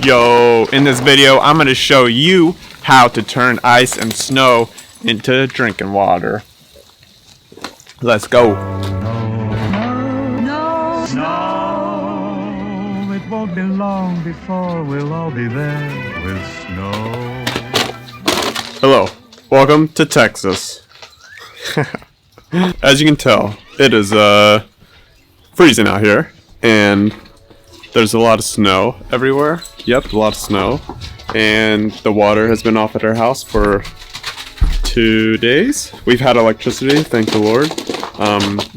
Yo, in this video, I'm going to show you how to turn ice and snow into drinking water. Let's go. No, it won't be long before we'll all be there with snow. Hello, welcome to Texas. As you can tell, it is freezing out here, and there's a lot of snow everywhere. Yep, a lot of snow. And the water has been off at our house for 2 days. We've had electricity, thank the Lord.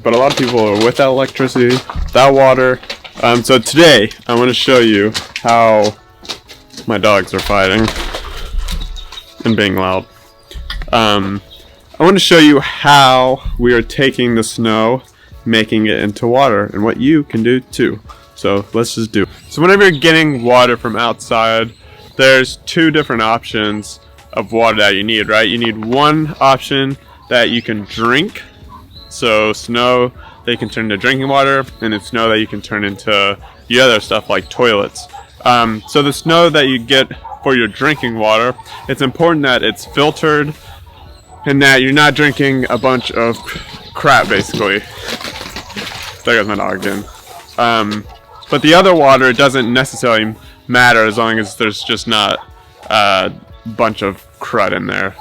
But a lot of people are without electricity, without water. So today, I want to show you how my dogs are fighting and being loud. I want to show you how we are taking the snow, making it into water, and what you can do too. So let's just do it. So whenever you're getting water from outside, there's two different options of water that you need, right? You need one option that you can drink. So snow that you can turn into drinking water, and it's snow that you can turn into the other stuff like toilets. So the snow that you get for your drinking water, it's important that it's filtered and that you're not drinking a bunch of crap, basically. There goes my dog again. But the other water doesn't necessarily matter as long as there's just not a bunch of crud in there.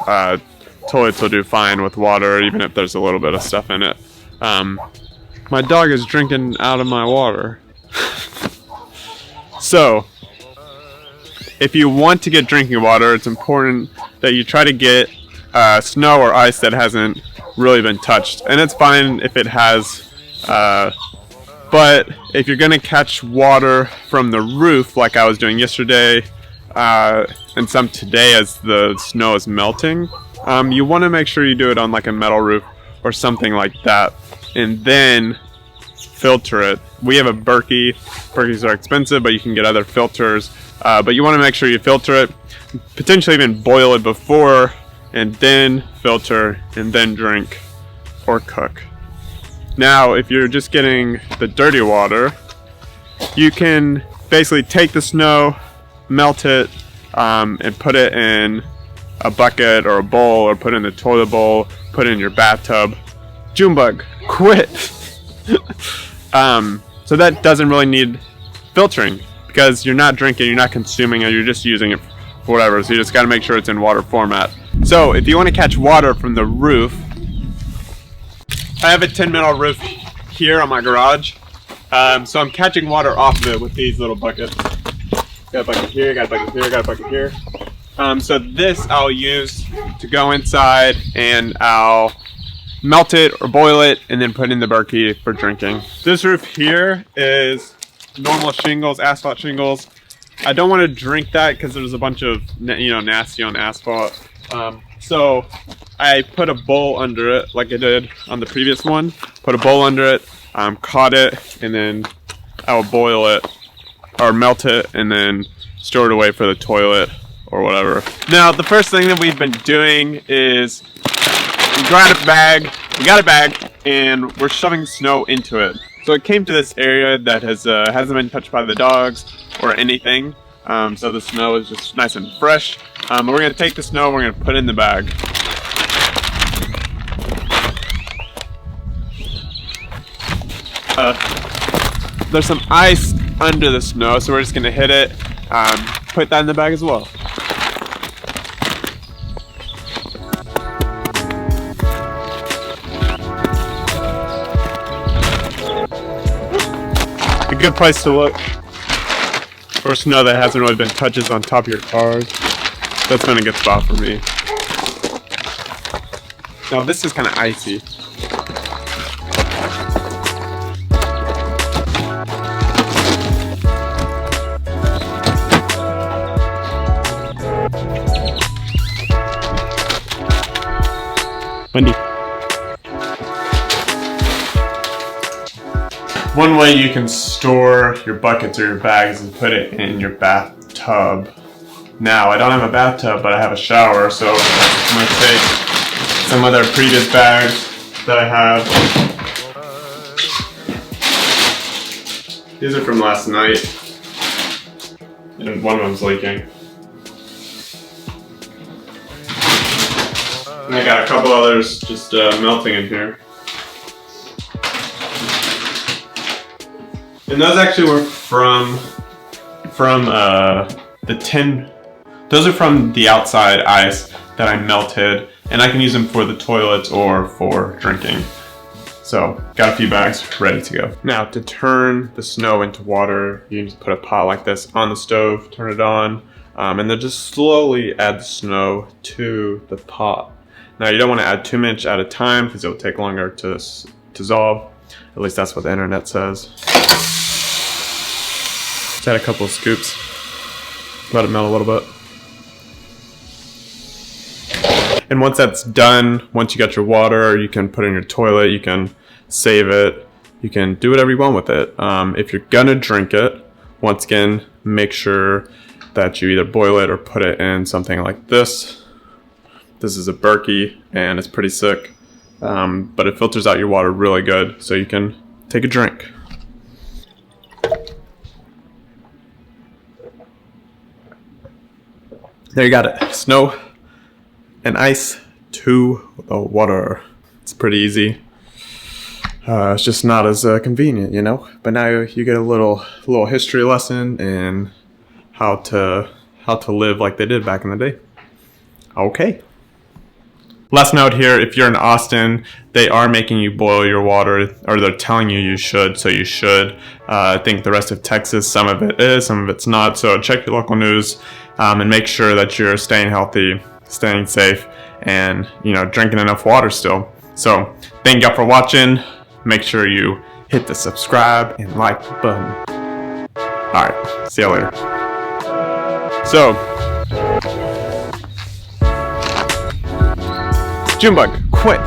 Toilets will do fine with water, even if there's a little bit of stuff in it. My dog is drinking out of my water. So, if you want to get drinking water, it's important that you try to get snow or ice that hasn't really been touched. And it's fine if it has, but if you're going to catch water from the roof like I was doing yesterday, and some today as the snow is melting, you want to make sure you do it on like a metal roof or something like that, and then filter it. We have a Berkey. Berkeys are expensive, but you can get other filters. But you want to make sure you filter it, potentially even boil it before, and then filter, and then drink or cook. Now, if you're just getting the dirty water, you can basically take the snow, melt it, and put it in a bucket or a bowl, or put it in the toilet bowl, put it in your bathtub. Junebug, quit! So that doesn't really need filtering, because you're not drinking, you're not consuming it, you're just using it for whatever, so you just gotta make sure it's in water format. So, if you want to catch water from the roof, I have a 10-metal roof here on my garage, so I'm catching water off of it with these little buckets. Got a bucket here, got a bucket here, got a bucket here. So this I'll use to go inside, and I'll melt it or boil it and then put in the Berkey for drinking. This roof here is normal shingles, asphalt shingles. I don't want to drink that because there's a bunch of nasty on asphalt. So I put a bowl under it like I did on the previous one. Put a bowl under it, caught it, and then I will boil it or melt it and then store it away for the toilet or whatever. Now the first thing that we've been doing is we got a bag and we're shoving snow into it. So it came to this area that hasn't been touched by the dogs or anything. So the snow is just nice and fresh. We're going to take the snow, we're going to put it in the bag. There's some ice under the snow, so we're just going to hit it, put that in the bag as well. A good place to look for snow that hasn't really been touched is on top of your cars. That's been a good spot for me. Now this is kind of icy. Windy. One way you can store your buckets or your bags is put it in your bathtub. Now, I don't have a bathtub, but I have a shower, so I'm going to take some other previous bags that I have. These are from last night. and one of them's leaking. And I got a couple others just melting in here. And those actually were from the tin. Those are from the outside ice that I melted, and I can use them for the toilets or for drinking. So, got a few bags ready to go. Now, to turn the snow into water, you can just put a pot like this on the stove, turn it on, and then just slowly add the snow to the pot. Now, you don't want to add too much at a time because it'll take longer to dissolve. At least that's what the internet says. Just add a couple of scoops. Let it melt a little bit. And once that's done, once you got your water, you can put it in your toilet, you can save it, you can do whatever you want with it. If you're gonna drink it, once again, make sure that you either boil it or put it in something like this. This is a Berkey, and it's pretty sick, but it filters out your water really good, so you can take a drink. There you got it, snow and ice to the water. It's pretty easy. It's just not as convenient, you know. But now you get a little history lesson in how to live like they did back in the day. Okay. Last note here: if you're in Austin, they are making you boil your water, or they're telling you should. So you should. I think the rest of Texas, some of it is, some of it's not. So check your local news and make sure that you're staying healthy, staying safe, and drinking enough water still. So thank y'all for watching. Make sure you hit the subscribe and like button. Alright, see y'all later. So Junebug, quit.